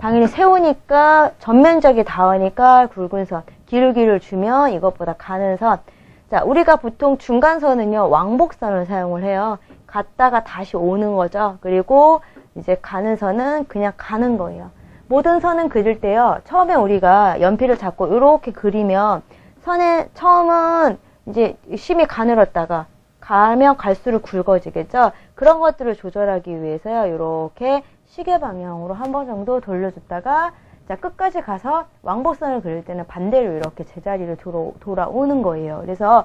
당연히 세우니까 전면적이 닿으니까 굵은 선, 기울기를 주면 이것보다 가는 선. 자, 우리가 보통 중간선은요, 왕복선을 사용을 해요. 갔다가 다시 오는 거죠. 그리고 이제 가는 선은 그냥 가는 거예요. 모든 선은 그릴 때요, 처음에 우리가 연필을 잡고 이렇게 그리면 선에 처음은 이제 심히 가늘었다가 가면 갈수록 굵어지겠죠. 그런 것들을 조절하기 위해서요, 이렇게 시계 방향으로 한 번 정도 돌려줬다가 자, 끝까지 가서 왕복선을 그릴 때는 반대로 이렇게 제자리로 돌아오는 거예요. 그래서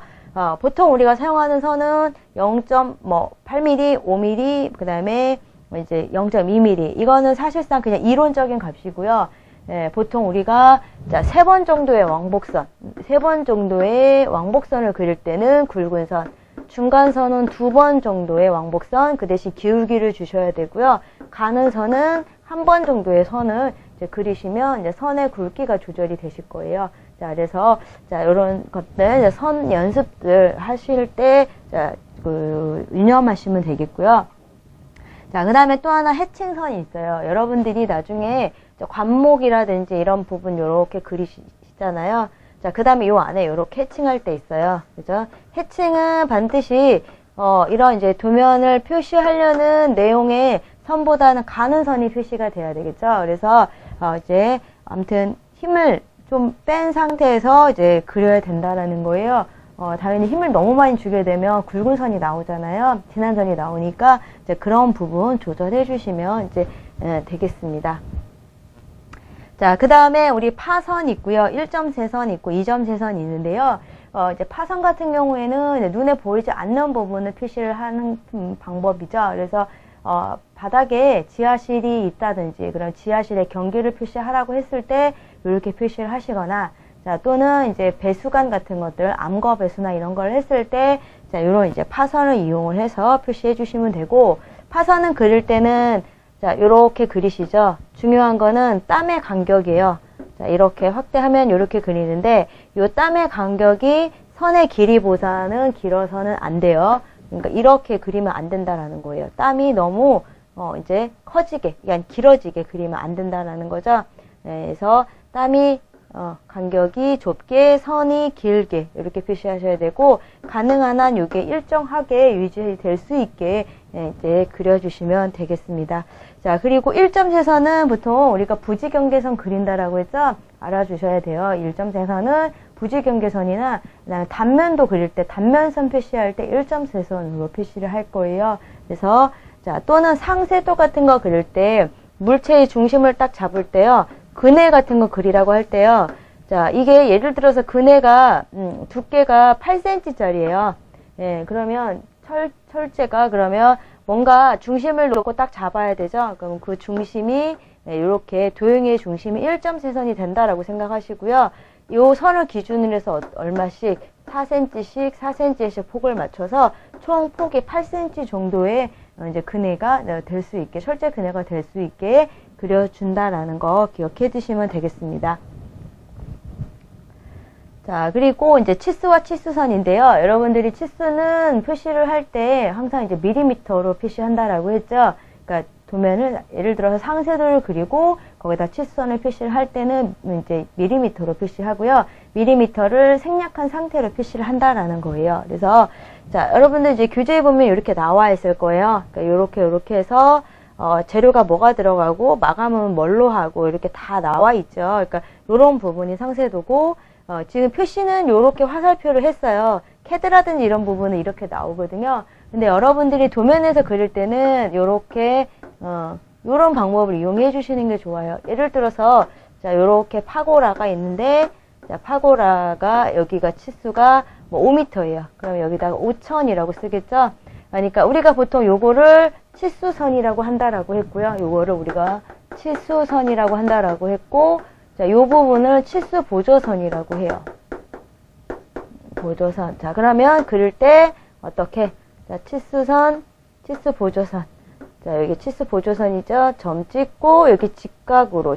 보통 우리가 사용하는 선은 0.8mm, 5mm, 그 다음에 이제 0.2mm. 이거는 사실상 그냥 이론적인 값이고요. 예, 보통 우리가 자, 3번 정도의 왕복선, 3번 정도의 왕복선을 그릴 때는 굵은 선, 중간선은 2번 정도의 왕복선, 그 대신 기울기를 주셔야 되고요. 가는 선은 1번 정도의 선을 이제 그리시면 이제 선의 굵기가 조절이 되실 거예요. 자, 그래서 자, 이런 것들 이제 선 연습들 하실 때 자, 유념하시면 되겠고요. 자, 그 다음에 또 하나 해칭선이 있어요. 여러분들이 나중에 관목이라든지 이런 부분 요렇게 그리시잖아요. 자, 그 다음에 요 안에 요렇게 해칭할 때 있어요. 그죠? 해칭은 반드시, 이런 이제 도면을 표시하려는 내용의 선보다는 가는 선이 표시가 돼야 되겠죠. 그래서, 이제, 아무튼 힘을 좀 뺀 상태에서 이제 그려야 된다라는 거예요. 당연히 힘을 너무 많이 주게 되면 굵은 선이 나오잖아요. 진한 선이 나오니까 이제 그런 부분 조절해 주시면 이제 되겠습니다. 자, 그 다음에 우리 파선 있고요. 1.3선 있고 2.3선 있는데요. 이제 파선 같은 경우에는 눈에 보이지 않는 부분을 표시를 하는 방법이죠. 그래서 바닥에 지하실이 있다든지 그런 지하실의 경계를 표시하라고 했을 때 이렇게 표시를 하시거나 자, 또는 이제 배수관 같은 것들, 암거 배수나 이런 걸 했을 때, 자, 요런 이제 파선을 이용을 해서 표시해 주시면 되고, 파선은 그릴 때는, 자, 요렇게 그리시죠. 중요한 거는 땀의 간격이에요. 자, 이렇게 확대하면 요렇게 그리는데, 요 땀의 간격이 선의 길이보다는 길어서는 안 돼요. 그러니까 이렇게 그리면 안 된다라는 거예요. 땀이 너무, 이제 커지게, 그러니까 길어지게 그리면 안 된다라는 거죠. 네, 그래서 땀이 간격이 좁게, 선이 길게 이렇게 표시하셔야 되고 가능한 한 이게 일정하게 유지될 수 있게 이제 그려주시면 되겠습니다. 자, 그리고 1.3선은 보통 우리가 부지경계선 그린다라고 했죠? 알아주셔야 돼요. 1.3선은 부지경계선이나 그다음에 단면도 그릴 때 단면선 표시할 때 1.3선으로 표시를 할 거예요. 그래서 자, 또는 상세도 같은 거 그릴 때 물체의 중심을 딱 잡을 때요. 그네 같은 거 그리라고 할 때요. 자, 이게 예를 들어서 그네가 두께가 8cm짜리예요. 예, 그러면 철제가 그러면 뭔가 중심을 놓고 딱 잡아야 되죠. 그럼 그 중심이 이렇게 도형의 중심이 1.3선이 된다라고 생각하시고요. 요 선을 기준으로 해서 얼마씩 4cm씩 4cm씩 폭을 맞춰서 총 폭이 8cm 정도의 이제 그네가 될 수 있게 철제 그네가 될 수 있게 그려준다라는 거 기억해 두시면 되겠습니다. 자, 그리고 이제 치수와 치수선인데요. 여러분들이 치수는 표시를 할 때 항상 이제 밀리미터로 표시한다라고 했죠. 그러니까 도면을 예를 들어서 상세도를 그리고 거기다 치수선을 표시를 할 때는 이제 밀리미터로 표시하고요. 밀리미터를 생략한 상태로 표시를 한다라는 거예요. 그래서 자, 여러분들 이제 교재에 보면 이렇게 나와 있을 거예요. 그러니까 요렇게 해서 재료가 뭐가 들어가고 마감은 뭘로 하고 이렇게 다 나와 있죠. 그러니까 요런 부분이 상세도고 지금 표시는 요렇게 화살표를 했어요. 캐드라든지 이런 부분은 이렇게 나오거든요. 근데 여러분들이 도면에서 그릴 때는 요렇게 요런 방법을 이용해 주시는 게 좋아요. 예를 들어서 자, 요렇게 파고라가 있는데 자, 파고라가 여기가 치수가 뭐 5m예요. 그럼 여기다가 5000이라고 쓰겠죠? 그러니까 우리가 보통 요거를 치수선이라고 한다라고 했고요. 요거를 우리가 치수선이라고 한다라고 했고, 자, 요 부분을 치수 보조선이라고 해요. 보조선. 자, 그러면 그릴 때 어떻게? 자, 치수선, 치수 보조선. 자, 여기 치수 보조선이죠. 점 찍고 여기 직각으로.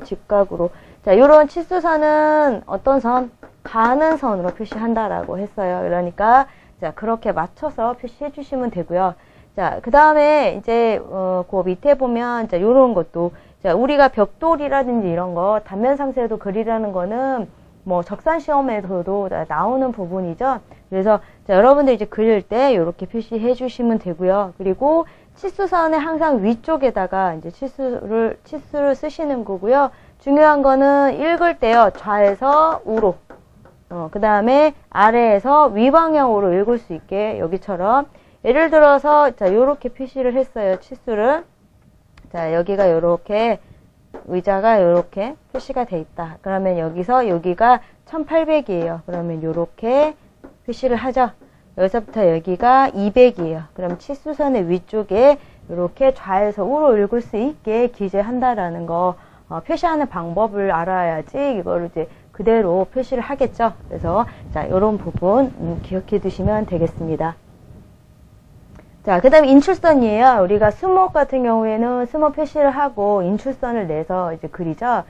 자, 요런 치수선은 어떤 선? 가는 선으로 표시한다라고 했어요. 그러니까 자, 그렇게 맞춰서 표시해 주시면 되고요. 자, 그 다음에 이제 그 밑에 보면 자, 요런 것도 자, 우리가 벽돌이라든지 이런 거, 단면 상세도 그리라는 거는 뭐 적산 시험에서도 나오는 부분이죠. 그래서 자, 여러분들 이제 그릴 때 이렇게 표시해 주시면 되고요. 그리고 치수선의 항상 위쪽에다가 이제 치수를 쓰시는 거고요. 중요한 거는 읽을 때요. 좌에서 우로. 그 다음에 아래에서 위 방향으로 읽을 수 있게 여기처럼 예를 들어서 자, 요렇게 표시를 했어요. 치수를. 자, 여기가 요렇게 의자가 요렇게 표시가 돼 있다. 그러면 여기서 여기가 1800이에요. 그러면 요렇게 표시를 하죠. 여기서부터 여기가 200이에요. 그럼 치수선의 위쪽에 이렇게 좌에서 우로 읽을 수 있게 기재한다라는 거 표시하는 방법을 알아야지 이거를 이제 그대로 표시를 하겠죠. 그래서 자, 이런 부분 기억해 두시면 되겠습니다. 자, 그 다음에 인출선이에요. 우리가 수목 같은 경우에는 수목 표시를 하고 인출선을 내서 이제 그리죠.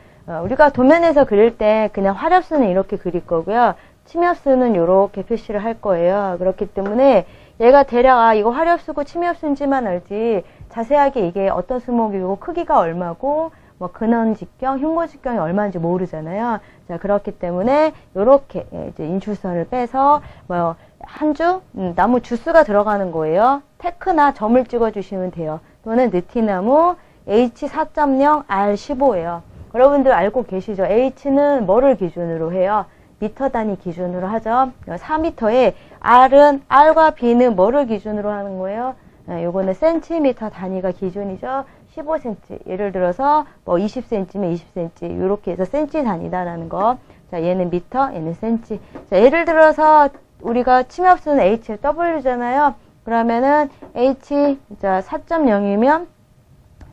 우리가 도면에서 그릴 때 그냥 화렵수는 이렇게 그릴 거고요. 침엽수는 이렇게 표시를 할 거예요. 그렇기 때문에 얘가 대략 이거 화렵수고 침엽수인지만 알지 자세하게 이게 어떤 수목이고 크기가 얼마고 뭐 근원 직경, 흉고 직경이 얼마인지 모르잖아요. 자, 그렇기 때문에 이렇게 이제 인출선을 빼서 뭐 한 주 나무 주스가 들어가는 거예요. 테크나 점을 찍어 주시면 돼요. 또는 느티나무 H4.0 R15예요. 여러분들 알고 계시죠? H는 뭐를 기준으로 해요? 미터 단위 기준으로 하죠. 4m에 R은 R과 B는 뭐를 기준으로 하는 거예요? 요거는 센티미터 단위가 기준이죠. 15cm. 예를 들어서 뭐 20cm면 20cm. 요렇게 해서 센치 단위다라는 거. 자, 얘는 미터, 얘는 센치. 자, 예를 들어서 우리가 침엽수는 H, W잖아요. 그러면은 H, 자, 4.0이면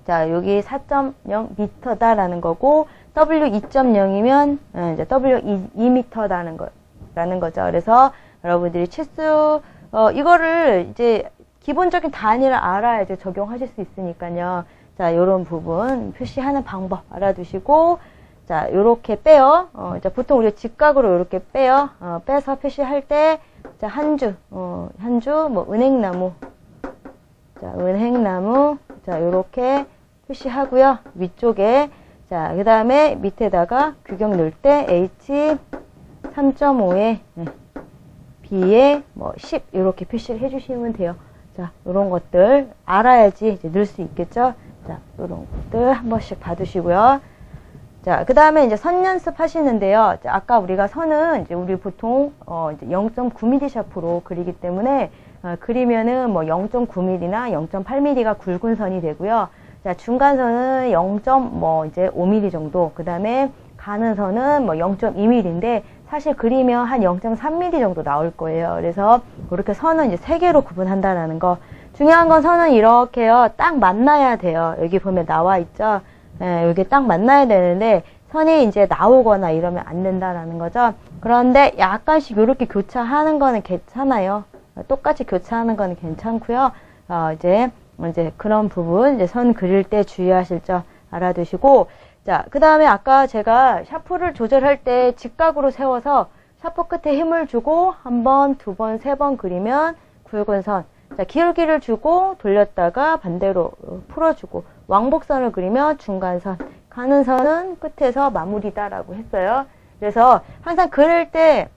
자, 여기 4.0 미터다라는 거고 W 2.0이면 이제 W 2미터다는 라는 거죠. 그래서 여러분들이 치수 이거를 이제 기본적인 단위를 알아야 이제 적용하실 수 있으니까요. 자, 요런 부분 표시하는 방법 알아두시고 자, 요렇게 빼요. 자, 보통 우리가 직각으로 요렇게 빼요. 빼서 표시할 때 자, 한 주, 뭐 은행나무. 자, 은행나무. 자, 요렇게 표시하고요. 위쪽에 자, 그 다음에 밑에다가 규격 넣을 때 H 3.5에 B에 뭐 10 이렇게 표시를 해주시면 돼요. 자, 이런 것들 알아야지 이제 넣을 수 있겠죠. 자, 이런 것들 한 번씩 봐두시고요. 자, 그 다음에 이제 선 연습 하시는데요. 자, 아까 우리가 선은 이제 우리 보통 이제 0.9mm 샤프로 그리기 때문에 그리면은 뭐 0.9mm나 0.8mm가 굵은 선이 되고요. 자, 중간선은 0.5mm 정도. 그 다음에 가는 선은 뭐 0.2mm인데 사실 그리면 한 0.3mm 정도 나올 거예요. 그래서 그렇게 선은 이제 3개로 구분한다라는 거. 중요한 건 선은 이렇게요. 딱 만나야 돼요. 여기 보면 나와 있죠. 예, 여기 딱 만나야 되는데 선이 이제 나오거나 이러면 안 된다라는 거죠. 그런데 약간씩 이렇게 교차하는 거는 괜찮아요. 똑같이 교차하는 거는 괜찮고요. 이제 그런 부분 이제 선 그릴 때 주의하실 점 알아두시고 자, 그 다음에 아까 제가 샤프를 조절할 때 직각으로 세워서 샤프 끝에 힘을 주고 한 번, 두 번, 세 번 그리면 굵은 선. 자, 기울기를 주고 돌렸다가 반대로 풀어주고 왕복선을 그리면 중간선. 가는 선은 끝에서 마무리다라고 했어요. 그래서 항상 그릴 때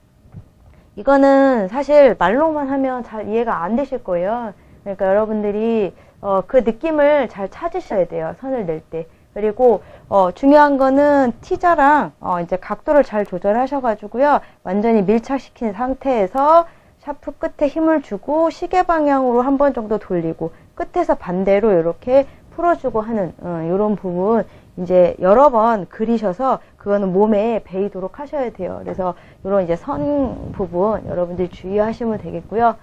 이거는 사실 말로만 하면 잘 이해가 안 되실 거예요. 그러니까 여러분들이 그 느낌을 잘 찾으셔야 돼요. 선을 낼 때. 그리고 중요한 거는 T자랑 이제 각도를 잘 조절하셔가지고요. 완전히 밀착시킨 상태에서 샤프 끝에 힘을 주고 시계 방향으로 한 번 정도 돌리고 끝에서 반대로 이렇게 풀어주고 하는 이런 부분 이제 여러 번 그리셔서 그거는 몸에 배이도록 하셔야 돼요. 그래서 이런 이제 선 부분 여러분들이 주의하시면 되겠고요.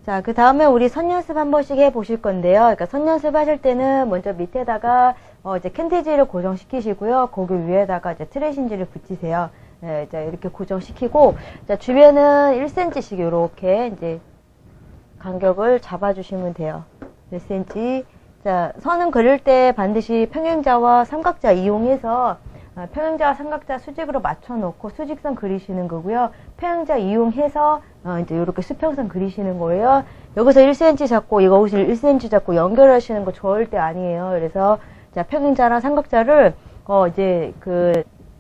자, 그 다음에 우리 선 연습 한 번씩 해 보실 건데요. 그러니까 선 연습 하실 때는 먼저 밑에다가 이제 캔티지를 고정시키시고요. 거기 위에다가 이제 트레신지를 붙이세요. 네, 이제 이렇게 고정시키고, 자, 주변은 1cm씩 이렇게 이제 간격을 잡아주시면 돼요. 몇 cm. 자, 선은 그릴 때 반드시 평행자와 삼각자 이용해서 평행자와 삼각자 수직으로 맞춰놓고 수직선 그리시는 거고요. 평행자 이용해서 이제 이렇게 수평선 그리시는 거예요. 여기서 1cm 잡고 이거 옷을 1cm 잡고 연결하시는 거 절대 아니에요. 그래서 자, 평행자랑 삼각자를, 이제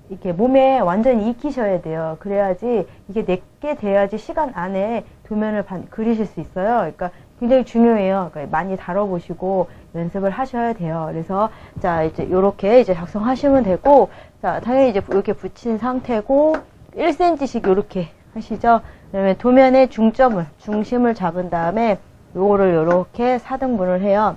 이렇게 몸에 완전히 익히셔야 돼요. 그래야지, 이게 내게 돼야지 시간 안에 도면을 그리실 수 있어요. 그러니까 굉장히 중요해요. 그러니까 많이 다뤄보시고 연습을 하셔야 돼요. 그래서, 자, 이제 요렇게 이제 작성하시면 되고, 자, 당연히 이제 이렇게 붙인 상태고, 1cm씩 요렇게 하시죠. 그다음에 도면의 중심을 잡은 다음에 요거를 요렇게 4등분을 해요.